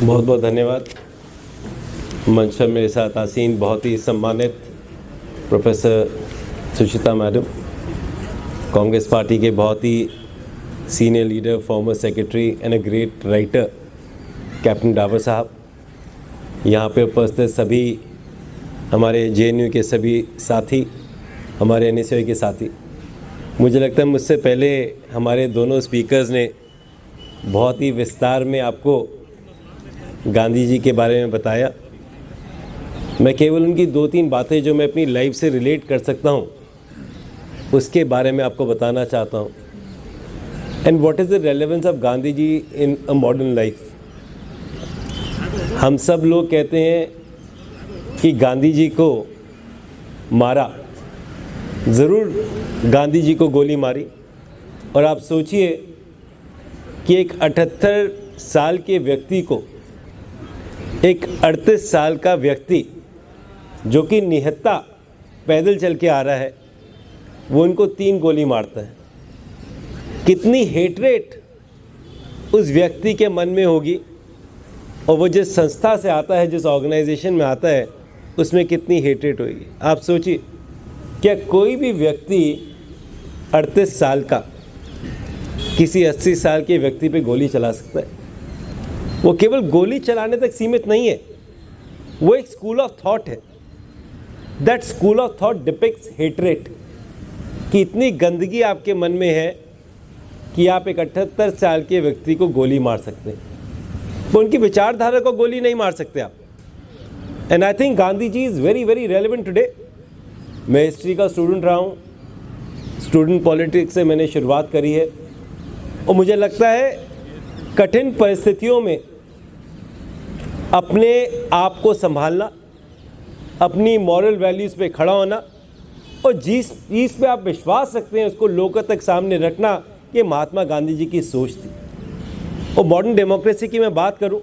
बहुत बहुत धन्यवाद। मंच पर मेरे साथ आसीन बहुत ही सम्मानित professor Suchita madam, Congress party के बहुत ही senior leader, former secretary and a great writer captain Dawar sahab, यहाँ पे उपस्थित सभी हमारे जेएनयू के सभी साथी, हमारे एनएसयूआई के साथी। मुझे लगता है मुझसे पहले हमारे दोनों स्पीकर्स ने बहुत ही विस्तार में आपको गांधी जी के बारे में बताया। मैं केवल उनकी 2-3 बातें जो मैं अपनी लाइफ से रिलेट कर सकता हूँ उसके बारे में आपको बताना चाहता हूँ। And what is the relevance of Gandhi ji in a modern life. हम सब लोग कहते हैं कि गांधी जी को मारा, ज़रूर गांधी जी को गोली मारी। और आप सोचिए कि एक 78 साल के व्यक्ति को एक 38 साल का व्यक्ति जो कि निहत्था पैदल चल के आ रहा है, वो इनको 3 गोली मारता है। कितनी हेटरेट उस व्यक्ति के मन में होगी, और वो जिस संस्था से आता है, जिस ऑर्गेनाइजेशन में आता है, उसमें कितनी हेटरेट होगी। आप सोचिए, क्या कोई भी व्यक्ति 38 साल का किसी 80 साल के व्यक्ति पे गोली चला सकता है? वो केवल गोली चलाने तक सीमित नहीं है, वो एक स्कूल ऑफ थॉट है। That school of thought depicts hatred, कि इतनी गंदगी आपके मन में है कि आप एक 78 साल के व्यक्ति को गोली मार सकते हैं। तो उनकी विचारधारा को गोली नहीं मार सकते आप। And I think Gandhi ji is very very relevant today. मैं हिस्ट्री का स्टूडेंट रहा हूँ, स्टूडेंट पॉलिटिक्स से मैंने शुरुआत करी है, और मुझे लगता है कठिन परिस्थितियों में अपने आप को संभालना, अपनी मॉरल वैल्यूज़ पे खड़ा होना, और जिस चीज़ पे आप विश्वास रखते हैं उसको लोगों तक सामने रखना, ये महात्मा गांधी जी की सोच थी। और मॉडर्न डेमोक्रेसी की मैं बात करूं,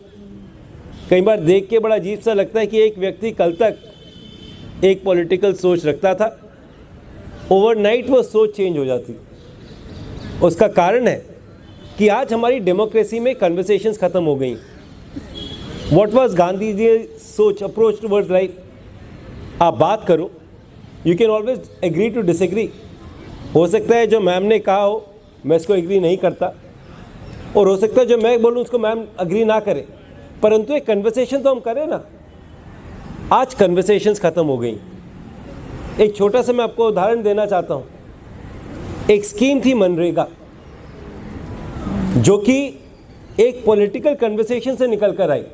कई बार देख के बड़ा अजीब सा लगता है कि एक व्यक्ति कल तक एक पॉलिटिकल सोच रखता था, ओवरनाइट वो सोच चेंज हो जाती। उसका कारण है कि आज हमारी डेमोक्रेसी में कन्वर्सेशंस ख़त्म हो गई। व्हाट वाज गांधी जी सोच, अप्रोच टुवर्ड्स लाइफ? आप बात करो, you can always agree to disagree. हो सकता है जो मैम ने कहा हो मैं इसको एग्री नहीं करता, और हो सकता है जो मैं बोलूँ उसको मैम एग्री ना करे, परंतु एक कन्वर्सेशन तो हम करें ना। आज कन्वर्सेशंस ख़त्म हो गई। एक छोटा सा मैं आपको उदाहरण देना चाहता हूँ। एक स्कीम थी मनरेगा, जो कि एक पॉलिटिकल कन्वर्सेशन से निकल कर आई।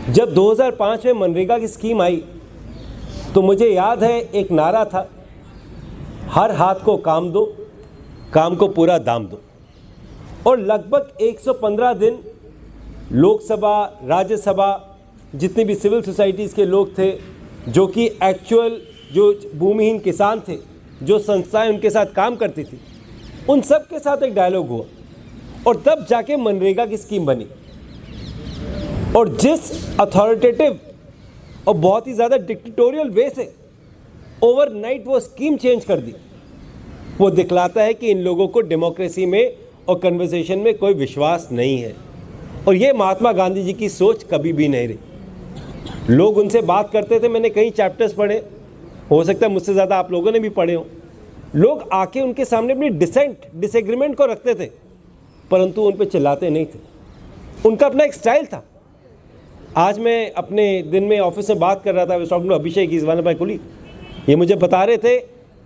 जब 2005 में मनरेगा की स्कीम आई तो मुझे याद है एक नारा था, हर हाथ को काम दो, काम को पूरा दाम दो। और लगभग 115 दिन लोकसभा, राज्यसभा, जितने भी सिविल सोसाइटीज़ के लोग थे, जो कि एक्चुअल जो भूमिहीन किसान थे, जो संस्थाएं उनके साथ काम करती थी, उन सब के साथ एक डायलॉग हुआ, और तब जाके मनरेगा की स्कीम बनी। और जिस अथॉरिटेटिव और बहुत ही ज़्यादा डिक्टेटोरियल वे से ओवरनाइट वो स्कीम चेंज कर दी, वो दिखलाता है कि इन लोगों को डेमोक्रेसी में और कन्वर्सेशन में कोई विश्वास नहीं है। और ये महात्मा गांधी जी की सोच कभी भी नहीं रही। लोग उनसे बात करते थे, मैंने कई चैप्टर्स पढ़े, हो सकता है मुझसे ज़्यादा आप लोगों ने भी पढ़े हों। लोग आके उनके सामने अपनी डिसएग्रीमेंट को रखते थे, परंतु उन पर चिल्लाते नहीं थे। उनका अपना एक स्टाइल था। आज मैं अपने दिन में ऑफिस में बात कर रहा था, talking to Abhishek is one of my colleague. ये मुझे बता रहे थे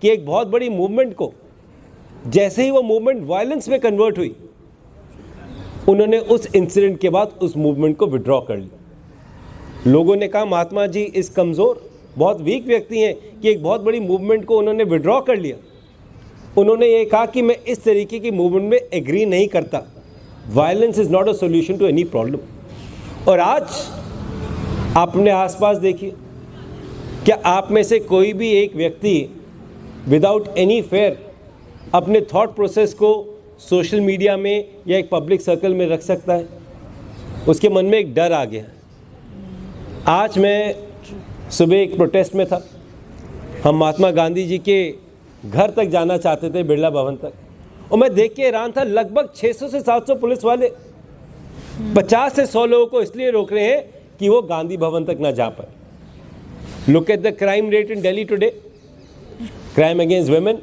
कि एक बहुत बड़ी मूवमेंट को, जैसे ही वो मूवमेंट वायलेंस में कन्वर्ट हुई, उन्होंने उस इंसिडेंट के बाद उस मूवमेंट को विड्रॉ कर लिया। लोगों ने कहा महात्मा जी इस कमज़ोर, बहुत वीक व्यक्ति हैं कि एक बहुत बड़ी मूवमेंट को उन्होंने विड्रॉ कर लिया। उन्होंने ये कहा कि मैं इस तरीके की मूवमेंट में एग्री नहीं करता। Violence is not a solution to any problem. और आज अपने आसपास देखिए, क्या आप में से कोई भी एक व्यक्ति विदाउट एनी फेयर अपने थॉट प्रोसेस को सोशल मीडिया में या एक पब्लिक सर्कल में रख सकता है? उसके मन में एक डर आ गया। आज मैं सुबह एक प्रोटेस्ट में था। हम महात्मा गांधी जी के घर तक जाना चाहते थे, बिरला भवन तक, और मैं देख के हैरान था, लगभग 600 से 700 पुलिस वाले 50 से 100 लोगों को इसलिए रोक रहे हैं कि वो गांधी भवन तक ना जा पाए। Look at the crime rate in Delhi today, crime against women.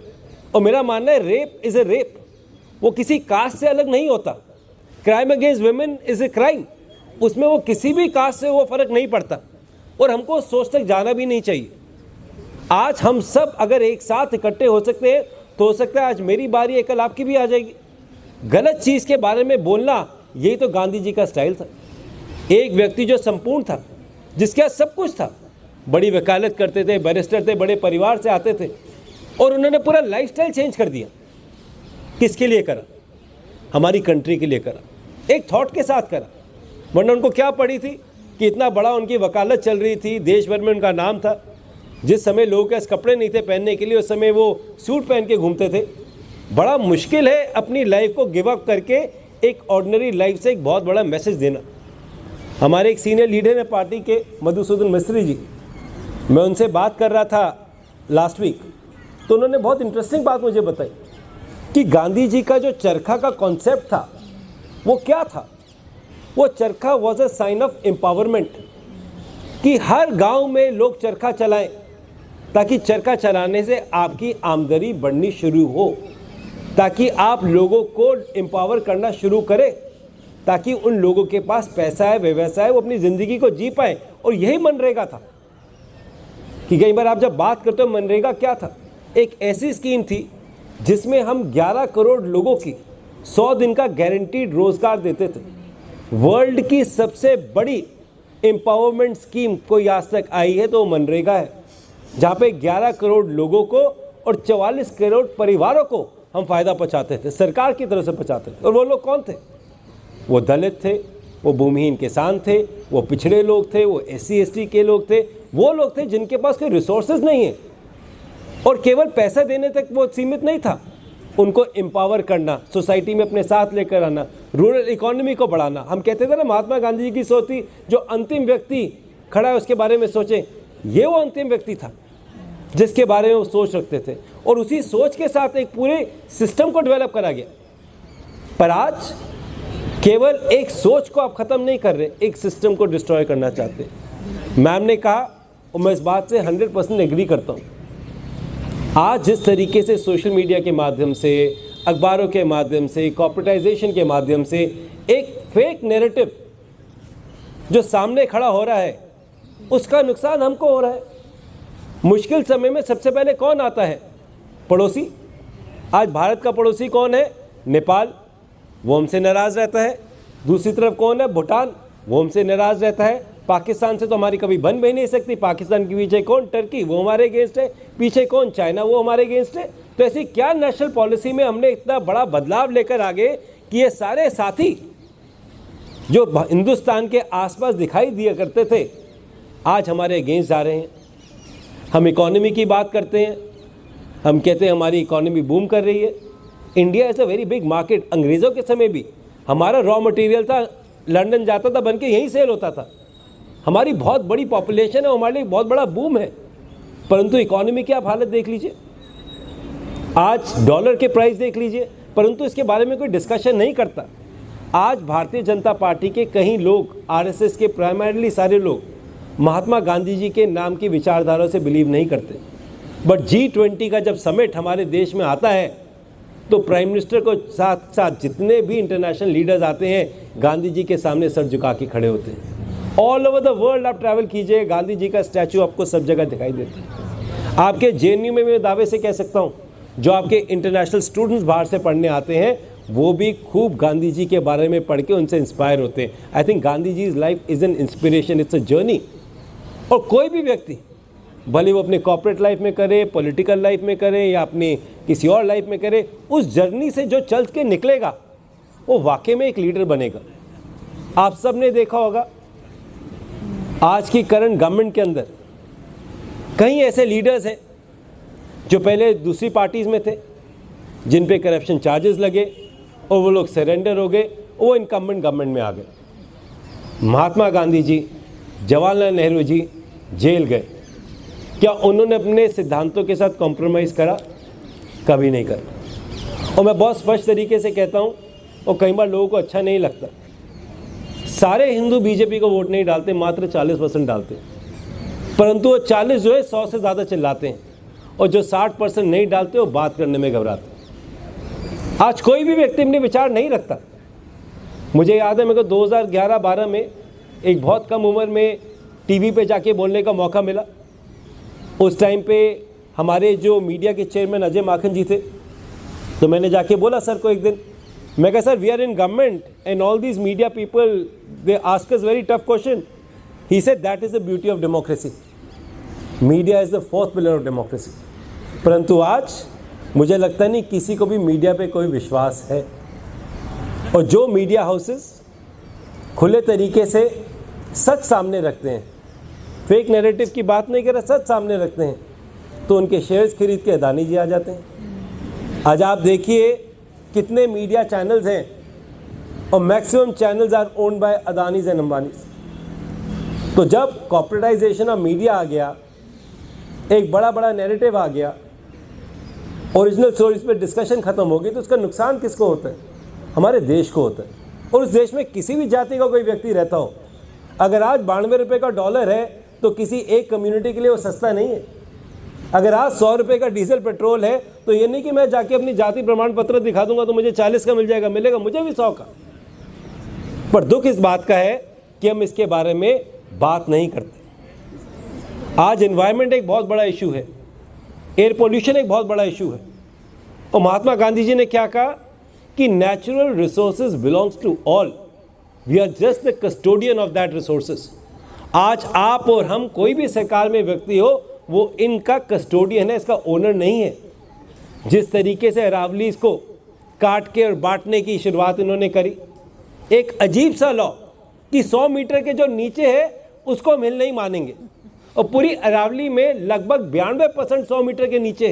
और मेरा मानना है रेप इज ए रेप, वो किसी कास्ट से अलग नहीं होता। Crime against women is a crime, उसमें वो किसी भी कास्ट से वो फर्क नहीं पड़ता, और हमको सोच तक जाना भी नहीं चाहिए। आज हम सब अगर एक साथ इकट्ठे हो सकते हैं तो हो सकता है आज मेरी बारी है, कल आपकी भी आ जाएगी। गलत चीज़ के बारे में बोलना, यही तो गांधी जी का स्टाइल था। एक व्यक्ति जो संपूर्ण था, जिसके पास सब कुछ था, बड़ी वकालत करते थे, बैरिस्टर थे, बड़े परिवार से आते थे, और उन्होंने पूरा लाइफस्टाइल चेंज कर दिया। किसके लिए करा? हमारी कंट्री के लिए करा, एक थॉट के साथ करा। वरना उनको क्या पड़ी थी कि इतना बड़ा उनकी वकालत चल रही थी, देश भर में उनका नाम था। जिस समय लोगों के पास कपड़े नहीं थे पहनने के लिए, उस समय वो सूट पहन के घूमते थे। बड़ा मुश्किल है अपनी लाइफ को गिव अप करके एक ऑर्डिनरी लाइफ से एक बहुत बड़ा मैसेज देना। हमारे एक सीनियर लीडर हैं पार्टी के, मधुसूदन मिस्त्री जी, मैं उनसे बात कर रहा था लास्ट वीक, तो उन्होंने बहुत इंटरेस्टिंग बात मुझे बताई कि गांधी जी का जो चरखा का कॉन्सेप्ट था वो क्या था। वो charkha was a sign of empowerment, कि हर गांव में लोग चरखा चलाएं, ताकि चरखा चलाने से आपकी आमदनी बढ़नी शुरू हो, ताकि आप लोगों को एम्पावर करना शुरू करें, ताकि उन लोगों के पास पैसा है, व्यवसाय है, वो अपनी ज़िंदगी को जी पाए। और यही मनरेगा था कि कई बार आप जब बात करते हो मनरेगा क्या था, एक ऐसी स्कीम थी जिसमें हम 11 करोड़ लोगों की 100 दिन का गारंटीड रोजगार देते थे। वर्ल्ड की सबसे बड़ी एम्पावरमेंट स्कीम कोई आज तक आई है तो मनरेगा है, जहाँ पे 11 करोड़ लोगों को और 44 करोड़ परिवारों को हम फ़ायदा पहुँचाते थे, सरकार की तरफ से पहुँचाते थे। और वो लोग कौन थे? वो दलित थे, वो भूमिहीन किसान थे, वो पिछड़े लोग थे, वो SC ST के लोग थे, वो लोग थे जिनके पास कोई रिसोर्सेज नहीं है। और केवल पैसा देने तक वो सीमित नहीं था, उनको एम्पावर करना, सोसाइटी में अपने साथ लेकर आना, रूरल इकोनॉमी को बढ़ाना। हम कहते थे ना, महात्मा गांधी जी की सोच थी जो अंतिम व्यक्ति खड़ा है उसके बारे में सोचें। ये वो अंतिम व्यक्ति था जिसके बारे में वो सोच रखते थे, और उसी सोच के साथ एक पूरे सिस्टम को डेवलप करा गया। पर आज केवल एक सोच को आप ख़त्म नहीं कर रहे, एक सिस्टम को डिस्ट्रॉय करना चाहते। मैम ने कहा, और मैं इस बात से 100% एग्री करता हूँ, आज जिस तरीके से सोशल मीडिया के माध्यम से, अखबारों के माध्यम से, कॉर्पोरेटाइजेशन के माध्यम से एक फेक नैरेटिव जो सामने खड़ा हो रहा है, उसका नुकसान हमको हो रहा है। मुश्किल समय में सबसे पहले कौन आता है? पड़ोसी। आज भारत का पड़ोसी कौन है? नेपाल, वो हमसे नाराज़ रहता है। दूसरी तरफ कौन है? भूटान, वो हमसे नाराज़ रहता है। पाकिस्तान से तो हमारी कभी बन भी नहीं सकती। पाकिस्तान के पीछे कौन? टर्की, वो हमारे अगेंस्ट है। पीछे कौन? चाइना, वो हमारे अगेंस्ट है। तो ऐसी क्या नेशनल पॉलिसी में हमने इतना बड़ा बदलाव लेकर आ गए कि ये सारे साथी जो हिंदुस्तान के आसपास दिखाई दिया करते थे, आज हमारे अगेंस्ट जा रहे हैं। हम इकोनॉमी की बात करते हैं, हम कहते हैं हमारी इकोनॉमी बूम कर रही है। India is a very big market. अंग्रेज़ों के समय भी हमारा रॉ मटेरियल था, लंदन जाता था, बन के यहीं सेल होता था। हमारी बहुत बड़ी पॉपुलेशन है, हमारे लिए बहुत बड़ा बूम है। परंतु इकोनॉमी की आप हालत देख लीजिए, आज डॉलर के प्राइस देख लीजिए, परंतु इसके बारे में कोई डिस्कशन नहीं करता। आज भारतीय जनता पार्टी के कई लोग, RSS के प्राइमरीली सारे लोग महात्मा गांधी जी के नाम की विचारधारा से बिलीव नहीं करते। बट G20 का जब समिट हमारे देश में आता है तो प्राइम मिनिस्टर को साथ साथ जितने भी इंटरनेशनल लीडर्स आते हैं, गांधी जी के सामने सर झुका के खड़े होते हैं। ऑल ओवर द वर्ल्ड आप ट्रैवल कीजिए, गांधी जी का स्टैचू आपको सब जगह दिखाई देता है। आपके JNU में मैं दावे से कह सकता हूँ, जो आपके इंटरनेशनल स्टूडेंट्स बाहर से पढ़ने आते हैं, वो भी खूब गांधी जी के बारे में पढ़ के उनसे इंस्पायर होते हैं। I think Gandhi ji life is an inspiration, it's a journey. और कोई भी व्यक्ति, भले वो अपने कॉर्पोरेट लाइफ में करे, पॉलिटिकल लाइफ में करे, या अपनी किसी और लाइफ में करे, उस जर्नी से जो चल के निकलेगा वो वाकई में एक लीडर बनेगा। आप सब ने देखा होगा आज की करंट गवर्नमेंट के अंदर कई ऐसे लीडर्स हैं जो पहले दूसरी पार्टीज़ में थे, जिन पे करप्शन चार्जेस लगे और वो लोग सरेंडर हो गए, वो इनकम्बेंट गवर्नमेंट में आ गए। महात्मा गांधी जी, जवाहरलाल नेहरू जी जेल गए, क्या उन्होंने अपने सिद्धांतों के साथ कॉम्प्रोमाइज़ करा? कभी नहीं करा। और मैं बहुत स्पष्ट तरीके से कहता हूँ, और कई बार लोगों को अच्छा नहीं लगता, सारे हिंदू बीजेपी को वोट नहीं डालते, मात्र 40% डालते हैं, परंतु वो 40 जो है 100 से ज़्यादा चिल्लाते हैं, और जो 60% नहीं डालते वो बात करने में घबराते हैं। आज कोई भी व्यक्ति अपने विचार नहीं रखता। मुझे याद है, मेरे को 2011-12 में एक बहुत कम उम्र में टीवी पे जाके बोलने का मौका मिला। उस टाइम पे हमारे जो मीडिया के चेयरमैन अजय माखन जी थे, तो मैंने जाके बोला सर को एक दिन, मैं कहा sir we are in government and all these media people they ask us very tough question. He said that is the beauty of democracy, media is the fourth pillar of democracy. परंतु आज मुझे लगता नहीं किसी को भी media पे कोई विश्वास है, और जो मीडिया हाउसेस खुले तरीके से सच सामने रखते हैं, फेक नैरेटिव की बात नहीं कर रहा, सच सामने रखते हैं, तो उनके शेयर्स खरीद के अदानी जी आ जाते हैं। आज आप देखिए कितने मीडिया चैनल्स हैं, और maximum channels are owned by Adanis and Ambanis. तो जब कॉर्पोरेटाइजेशन ऑफ मीडिया आ गया, एक बड़ा बड़ा नैरेटिव आ गया, ओरिजिनल स्टोरीज पे डिस्कशन खत्म हो गई, तो उसका नुकसान किसको होता है? हमारे देश को होता है। और उस देश में किसी भी जाति का कोई व्यक्ति रहता हो, अगर आज 92 रुपये का डॉलर है तो किसी एक कम्युनिटी के लिए वो सस्ता नहीं है। अगर आज 100 रुपये का डीजल पेट्रोल है तो ये नहीं कि मैं जाके अपनी जाति प्रमाण पत्र दिखा दूंगा तो मुझे 40 का मिल जाएगा, मिलेगा मुझे भी 100 का। पर दुख इस बात का है कि हम इसके बारे में बात नहीं करते। आज एनवायरनमेंट एक बहुत बड़ा इशू है, एयर पोल्यूशन एक बहुत बड़ा इशू है, और महात्मा गांधी जी ने क्या कहा कि natural resources belongs to all, we are just the custodian of that resources. आज आप और हम, कोई भी सरकार में व्यक्ति हो, वो इनका कस्टोडियन है, इसका ओनर नहीं है। जिस तरीके से अरावली इसको काट के और बांटने की शुरुआत इन्होंने करी, एक अजीब सा लॉ कि 100 मीटर के जो नीचे है उसको हम हिल नहीं मानेंगे, और पूरी अरावली में लगभग 92% 100 मीटर के नीचे।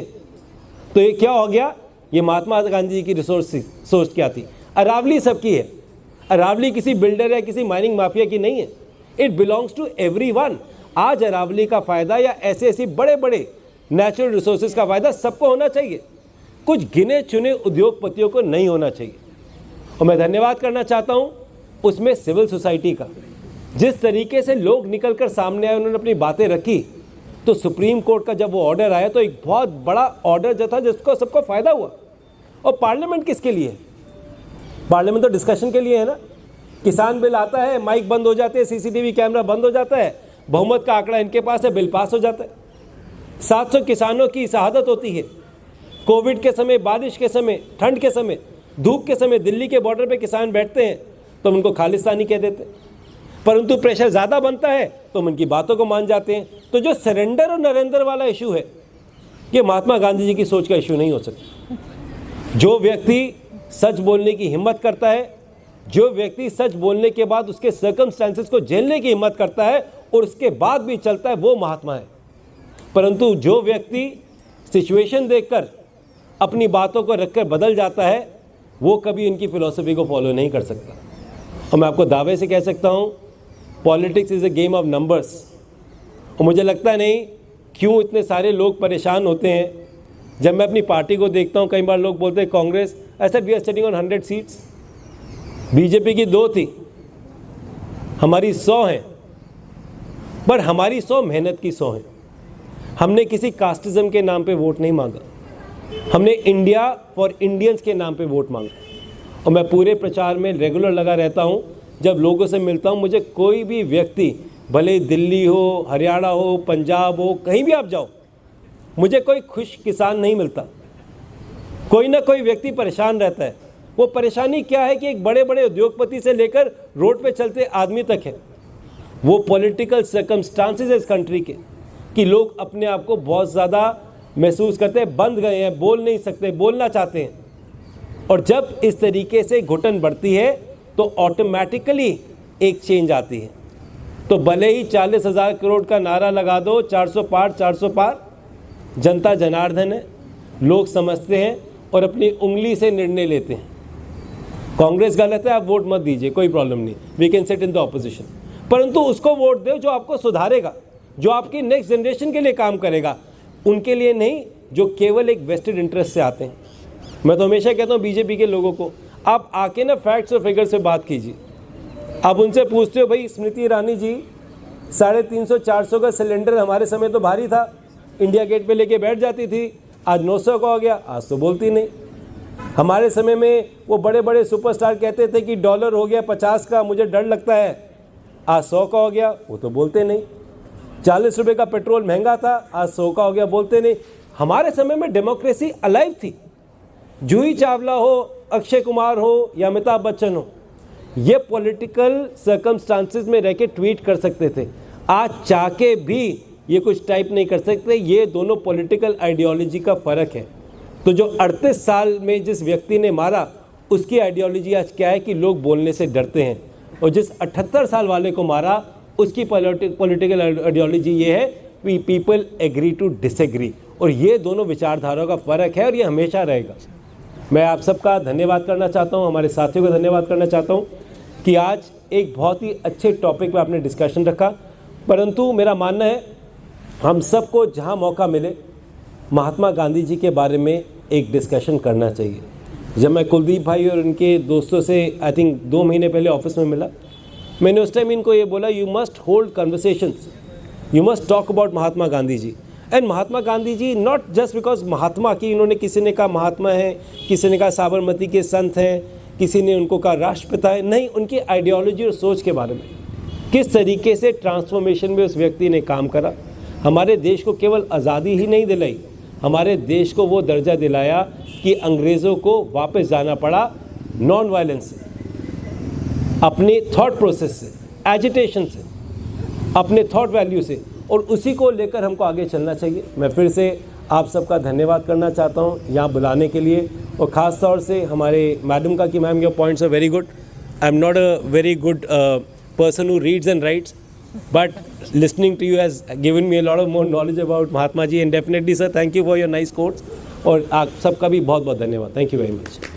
तो ये क्या हो गया? ये महात्मा गांधी जी की रिसोर्स सोच क्या थी? अरावली सबकी है, अरावली किसी बिल्डर या किसी माइनिंग माफिया की नहीं है, इट बिलोंग्स टू एवरीवन। आज अरावली का फ़ायदा या ऐसे बड़े बड़े नेचुरल रिसोर्सेज का फ़ायदा सबको होना चाहिए, कुछ गिने चुने उद्योगपतियों को नहीं होना चाहिए। और मैं धन्यवाद करना चाहता हूँ उसमें सिविल सोसाइटी का, जिस तरीके से लोग निकल कर सामने आए, उन्होंने अपनी बातें रखी। तो सुप्रीम कोर्ट का जब वो ऑर्डर आया तो एक बहुत बड़ा ऑर्डर जो था जिसको सबको फ़ायदा हुआ। और पार्लियामेंट किसके लिए है? पार्लियामेंट तो डिस्कशन के लिए है ना। किसान बिल आता है, माइक बंद हो जाते हैं, सीसीटीवी कैमरा बंद हो जाता है, बहुमत का आंकड़ा इनके पास है, बिल पास हो जाता है। 700 किसानों की शहादत होती है। कोविड के समय, बारिश के समय, ठंड के समय, धूप के समय दिल्ली के बॉर्डर पे किसान बैठते हैं तो उनको खालिस्तानी कह देते हैं, परंतु प्रेशर ज़्यादा बनता है तो हम उनकी बातों को मान जाते हैं। तो जो सरेंडर और नरेंद्र वाला इशू है, ये महात्मा गांधी जी की सोच का इशू नहीं हो सकता। जो व्यक्ति सच बोलने की हिम्मत करता है, जो व्यक्ति सच बोलने के बाद उसके सर्कमस्टेंसेस को झेलने की हिम्मत करता है और उसके बाद भी चलता है, वो महात्मा है। परंतु जो व्यक्ति सिचुएशन देखकर अपनी बातों को रखकर बदल जाता है, वो कभी उनकी फिलॉसफी को फॉलो नहीं कर सकता। और मैं आपको दावे से कह सकता हूँ, politics is a game of numbers. और मुझे लगता नहीं क्यों इतने सारे लोग परेशान होते हैं जब मैं अपनी पार्टी को देखता हूँ। कई बार लोग बोलते हैं कांग्रेस, ऐसा we are sitting on 100 seats, BJP की 2 थी, हमारी 100 हैं, पर हमारी 100 मेहनत की 100 हैं। हमने किसी कास्टिज्म के नाम पे वोट नहीं मांगा, हमने इंडिया फॉर इंडियंस के नाम पे वोट मांगा। और मैं पूरे प्रचार में रेगुलर लगा रहता हूँ, जब लोगों से मिलता हूँ, मुझे कोई भी व्यक्ति, भले दिल्ली हो, हरियाणा हो, पंजाब हो, कहीं भी आप जाओ, मुझे कोई खुश किसान नहीं मिलता। कोई ना कोई व्यक्ति परेशान रहता है। वो परेशानी क्या है कि एक बड़े बड़े उद्योगपति से लेकर रोड पे चलते आदमी तक है। वो पॉलिटिकल सर्कमस्टांसेस है इस कंट्री के, कि लोग अपने आप को बहुत ज़्यादा महसूस करते हैं, बंद गए हैं, बोल नहीं सकते, बोलना चाहते हैं। और जब इस तरीके से घुटन बढ़ती है तो ऑटोमेटिकली एक चेंज आती है। तो भले ही 40,000 करोड़ का नारा लगा दो, 400 पार 400 पार, जनता जनार्दन है, लोग समझते हैं और अपनी उंगली से निर्णय लेते हैं। कांग्रेस गलत है, आप वोट मत दीजिए, कोई प्रॉब्लम नहीं, we can sit in the opposition, परंतु उसको वोट दो जो आपको सुधारेगा, जो आपकी नेक्स्ट जनरेशन के लिए काम करेगा, उनके लिए नहीं जो केवल एक वेस्टेड इंटरेस्ट से आते हैं। मैं तो हमेशा कहता हूँ बीजेपी के लोगों को, आप आके ना फैक्ट्स और फिगर से बात कीजिए। अब उनसे पूछते हो भाई स्मृति ईरानी जी, 350-400 का सिलेंडर हमारे समय तो भारी था, इंडिया गेट पे लेके बैठ जाती थी, आज 900 का हो गया, आज तो बोलती नहीं। हमारे समय में वो बड़े बड़े सुपरस्टार कहते थे कि डॉलर हो गया 50 का, मुझे डर लगता है, आज 100 का हो गया, वो तो बोलते नहीं। 40 रुपये का पेट्रोल महंगा था, आज 100 का हो गया, बोलते नहीं। हमारे समय में डेमोक्रेसी अलाइव थी। जूही चावला हो, अक्षय कुमार हो या अमिताभ बच्चन हो, ये पॉलिटिकल सर्कमस्टांसिस में रह के ट्वीट कर सकते थे। आज चाह के भी ये कुछ टाइप नहीं कर सकते। ये दोनों पॉलिटिकल आइडियोलॉजी का फ़र्क है। तो जो 38 साल में जिस व्यक्ति ने मारा, उसकी आइडियोलॉजी आज क्या है कि लोग बोलने से डरते हैं, और जिस 78 साल वाले को मारा, उसकी पॉलिटिकल आइडियोलॉजी ये है कि पीपल एग्री टू डिसएग्री। और ये दोनों विचारधाराओं का फ़र्क है और ये हमेशा रहेगा। मैं आप सबका धन्यवाद करना चाहता हूँ, हमारे साथियों का धन्यवाद करना चाहता हूँ कि आज एक बहुत ही अच्छे टॉपिक पर आपने डिस्कशन रखा। परंतु मेरा मानना है हम सबको जहाँ मौका मिले महात्मा गांधी जी के बारे में एक डिस्कशन करना चाहिए। जब मैं कुलदीप भाई और उनके दोस्तों से आई थिंक 2 महीने पहले ऑफिस में मिला, मैंने उस टाइम इनको ये बोला, you must hold conversations, you must talk about Mahatma Gandhi ji. And Mahatma Gandhi ji not just because Mahatma की, इन्होंने किसी ने कहा महात्मा है, किसी ने कहा साबरमती के संत हैं, किसी ने उनको कहा राष्ट्रपिता है, नहीं, उनकी आइडियोलॉजी और सोच के बारे में, किस तरीके से ट्रांसफॉर्मेशन में उस व्यक्ति ने काम करा। हमारे देश को केवल आज़ादी ही नहीं दिलाई, हमारे देश को वो दर्जा दिलाया कि अंग्रेज़ों को वापस जाना पड़ा नॉन वायलेंस से, अपने थॉट प्रोसेस से, एजिटेशन से, अपने थॉट वैल्यू से, और उसी को लेकर हमको आगे चलना चाहिए। मैं फिर से आप सबका धन्यवाद करना चाहता हूँ यहाँ बुलाने के लिए, और ख़ास तौर से हमारे मैडम का कि ma'am your points are very good. I am not a very good person who reads and writes, but listening to you has given me a lot of more knowledge about Mahatma ji, and definitely sir, thank you for your nice quotes, और आप सबका भी बहुत बहुत धन्यवाद। Thank you very much.